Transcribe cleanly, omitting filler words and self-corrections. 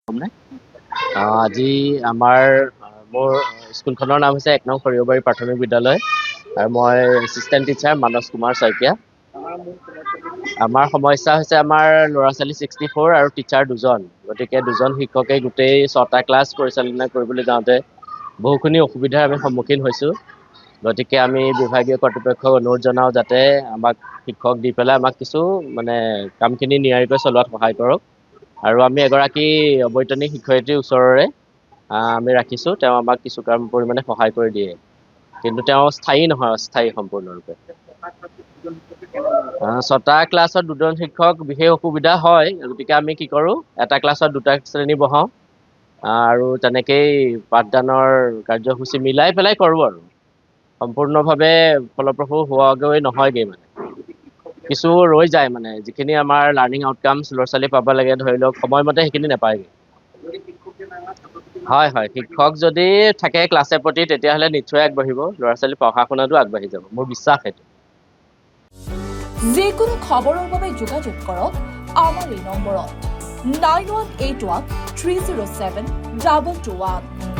আজি আমাৰ মোৰ স্কুলখনৰ নাম হৈছে ১ নং সৰিয়হবাৰী প্ৰাথমিক বিদ্যালয় আৰু মই এছিষ্টেণ্ট টিচাৰ মানস কুমাৰ শইকীয়া। আমাৰ সমস্যা হৈছে আমাৰ ল'ৰা ছোৱালী 64 আৰু টিচাৰ 2জন। গতিকে 2জন শিক্ষকে গোটেই 6টা ক্লাছ পৰিচালনা কৰিবলৈ যাওঁতে বহুখিনি অসুবিধাৰ আমি সন্মুখীন হৈছোঁ। গতিকে আমি বিভাগীয় কৰ্তৃপক্ষক অনুৰোধ জনাওঁ যাতে আমাক শিক্ষক দি পেলাই আমাক কিছু কামখিনি নিয়াৰিকৈ চলোৱাত সহায় কৰক। আৰু আমি এগৰাকী অবৈতনিক শিক্ষয়িত্ৰীৰ ওচৰৰে আমি ৰাখিছোঁ। তেওঁ আমাক কিছু পৰিমাণে সহায় কৰি দিয়ে, কিন্তু তেওঁ স্থায়ী নহয়, অস্থায়ী সম্পূৰ্ণৰূপে। 6টা ক্লাছত 2জন শিক্ষক বিশেষ অসুবিধা হয়। গতিকে আমি কি কৰোঁ, এটা ক্লাছত 2টা শ্ৰেণী বহাওঁ আৰু তেনেকেই পাঠদানৰ কাৰ্যসূচী মিলাই পেলাই কৰোঁ আৰু সম্পূৰ্ণভাৱে ফলপ্ৰসূ হোৱাগৈ নহয়গৈ কিছু ৰৈ যায় যিখিনি আমাৰ লাৰ্ণিং আউটকামছ ল'ৰা ছোৱালী পাব লাগে, ধৰি লওক সময়মতে সেইখিনি নাপায়গৈ। হয়, শিক্ষক যদি থাকে ক্লাছে প্ৰতি তেতিয়াহ'লে নিশ্চয় আগবাঢ়িব, ল'ৰা ছোৱালী পঢ়া শুনাতো আগবাঢ়ি যাব, মোৰ বিশ্বাস সেইটো। যিকোনো খবৰৰ বাবে যোগাযোগ কৰক আমাৰ এই নম্বৰত 9181 307 221।